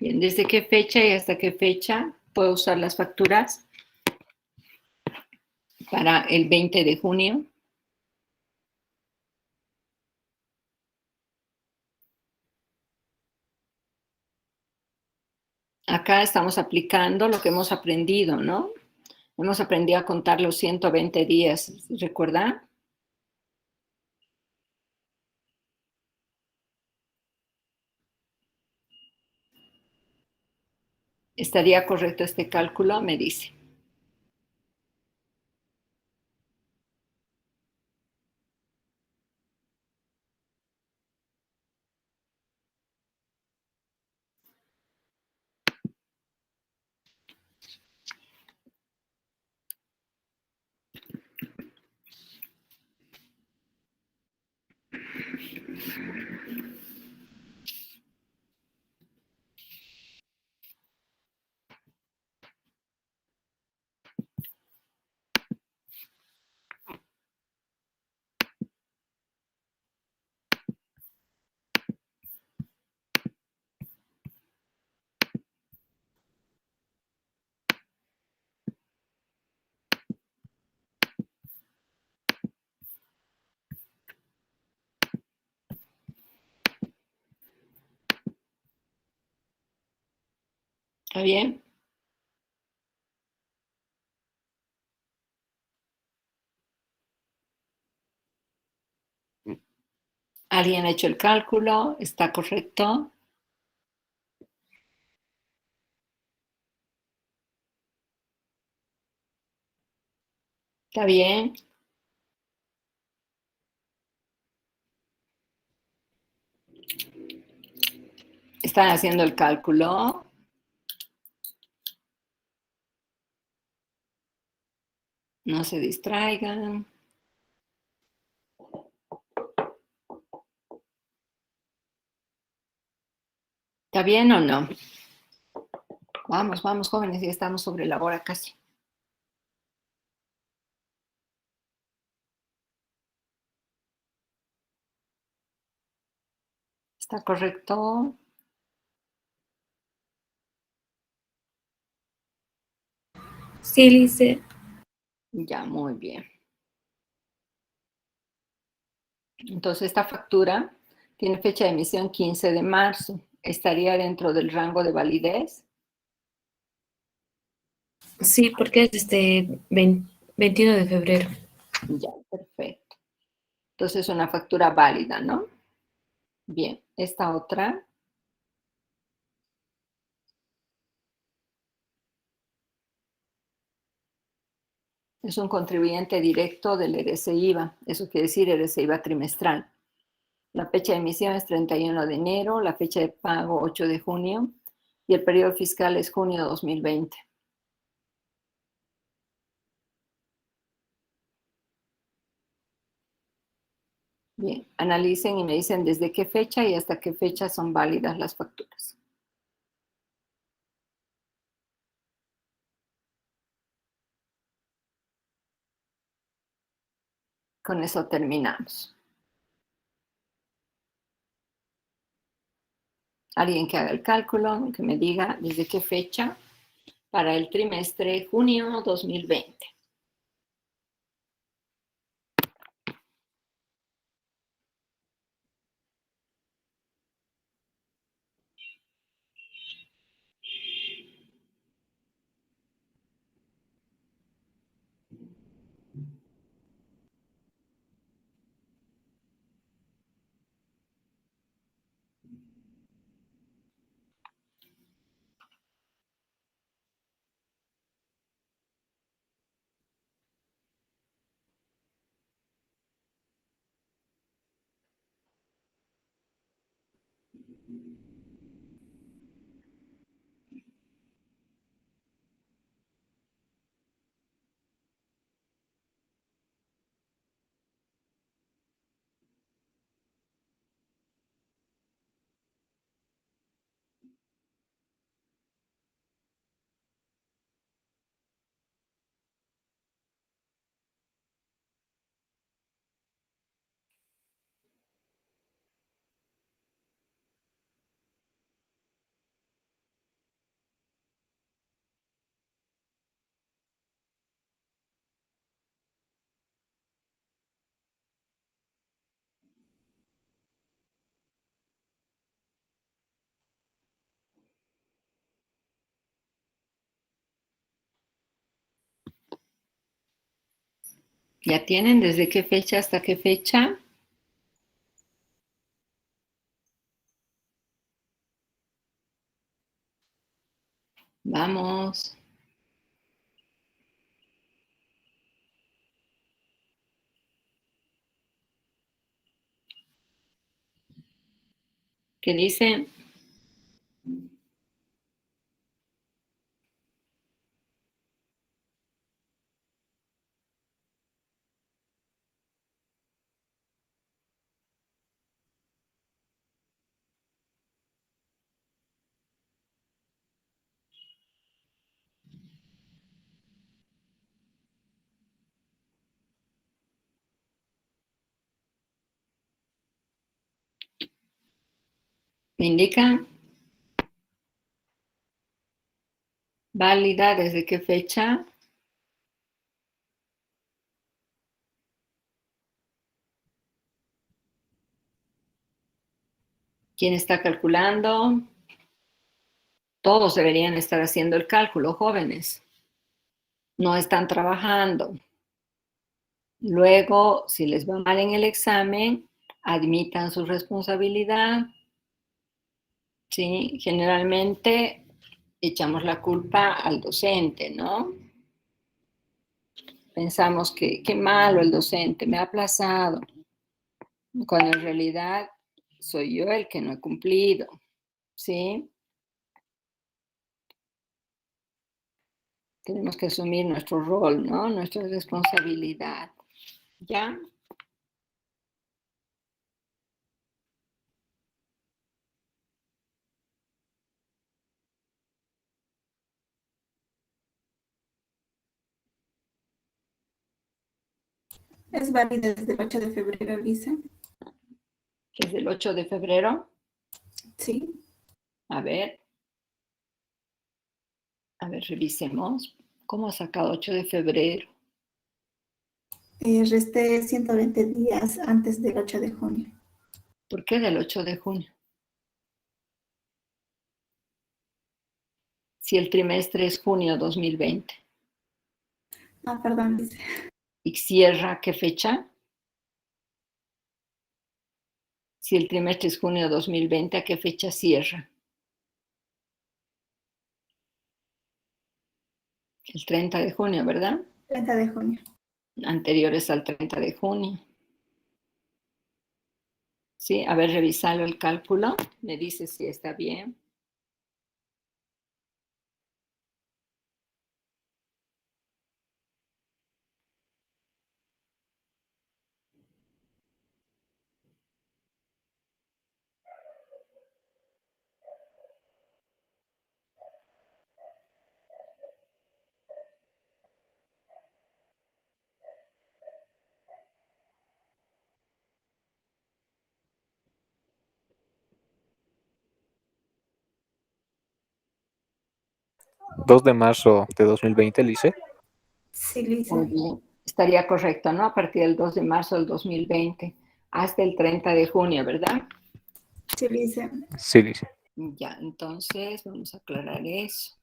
Bien, ¿desde qué fecha y hasta qué fecha puedo usar las facturas? Para el 20 de junio. Acá estamos aplicando lo que hemos aprendido, ¿no? Hemos aprendido a contar los 120 días, ¿recuerda? ¿Estaría correcto este cálculo? Me dice. ¿Está bien? ¿Alguien ha hecho el cálculo? ¿Está correcto? ¿Está bien? ¿Están haciendo el cálculo? No se distraigan. ¿Está bien o no? Vamos, vamos, jóvenes, ya estamos sobre la hora casi. ¿Está correcto? Sí, Lice. Ya, muy bien. Entonces, esta factura tiene fecha de emisión 15 de marzo. ¿Estaría dentro del rango de validez? Sí, porque es 21 de febrero. Ya, perfecto. Entonces, una factura válida, ¿no? Bien, esta otra. Es un contribuyente directo del RCIVA. Eso quiere decir RCIVA trimestral. La fecha de emisión es 31 de enero, la fecha de pago 8 de junio y el periodo fiscal es junio 2020. Bien, analicen y me dicen desde qué fecha y hasta qué fecha son válidas las facturas. Con eso terminamos. Alguien que haga el cálculo, que me diga desde qué fecha para el trimestre junio 2020. ¿Ya tienen desde qué fecha hasta qué fecha? Vamos. ¿Qué dice? ¿Me indica? ¿Válida desde qué fecha? ¿Quién está calculando? Todos deberían estar haciendo el cálculo, jóvenes. No están trabajando. Luego, si les va mal en el examen, admitan su responsabilidad. Sí, generalmente echamos la culpa al docente, ¿no? Pensamos que qué malo el docente, me ha aplazado, cuando en realidad soy yo el que no he cumplido, ¿sí? Tenemos que asumir nuestro rol, ¿no? Nuestra responsabilidad, ¿ya? Es válida desde el 8 de febrero, Lisa. ¿Desde el 8 de febrero? Sí. A ver, revisemos. ¿Cómo ha sacado 8 de febrero? Resté 120 días antes del 8 de junio. ¿Por qué del 8 de junio? Si el trimestre es junio 2020. Ah, perdón, dice. ¿Y cierra qué fecha? Si el trimestre es junio 2020, ¿a qué fecha cierra? El 30 de junio, ¿verdad? 30 de junio. Anteriores al 30 de junio. Sí, a ver, revisalo el cálculo. Me dice si está bien. ¿2 de marzo de 2020, Lice? Sí, Lisa. Muy bien. Estaría correcto, ¿no? A partir del 2 de marzo del 2020 hasta el 30 de junio, ¿verdad? Sí, Lisa. Sí, Lice. Ya, entonces vamos a aclarar eso.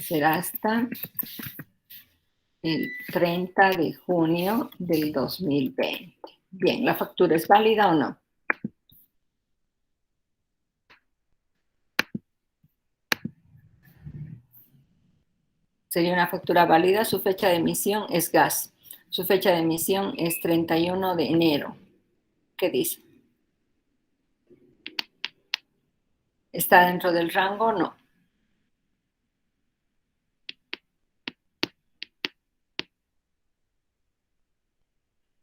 Será hasta el 30 de junio del 2020. Bien, ¿la factura es válida o no? Sería una factura válida. Su fecha de emisión es gas. Su fecha de emisión es 31 de enero. ¿Qué dice? ¿Está dentro del rango o no?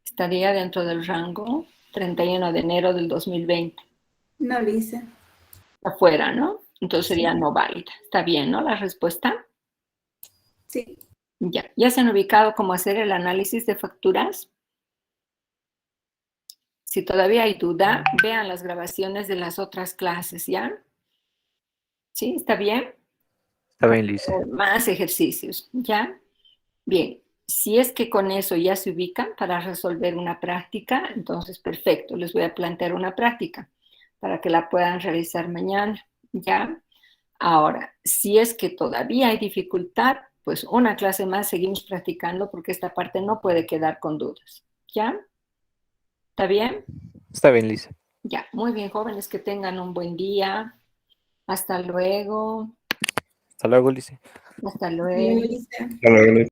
Estaría dentro del rango 31 de enero del 2020. No, Lisa. Afuera, ¿no? Entonces Sí. sería no válida. Está bien, ¿no? La respuesta. Sí. Ya se han ubicado cómo hacer el análisis de facturas. Si todavía hay duda, vean las grabaciones de las otras clases, ¿ya? ¿Sí? ¿Está bien? Está bien, Lice. Más ejercicios, ¿ya? Bien, si es que con eso ya se ubican para resolver una práctica, entonces perfecto, les voy a plantear una práctica. para que la puedan realizar mañana, ¿ya? Ahora, si es que todavía hay dificultad, pues una clase más seguimos practicando porque esta parte no puede quedar con dudas, ¿ya? ¿Está bien? Está bien, Lice. Ya, muy bien, jóvenes, que tengan un buen día. Hasta luego. Hasta luego, Lice. Hasta Luego luego. dice, Hasta luego.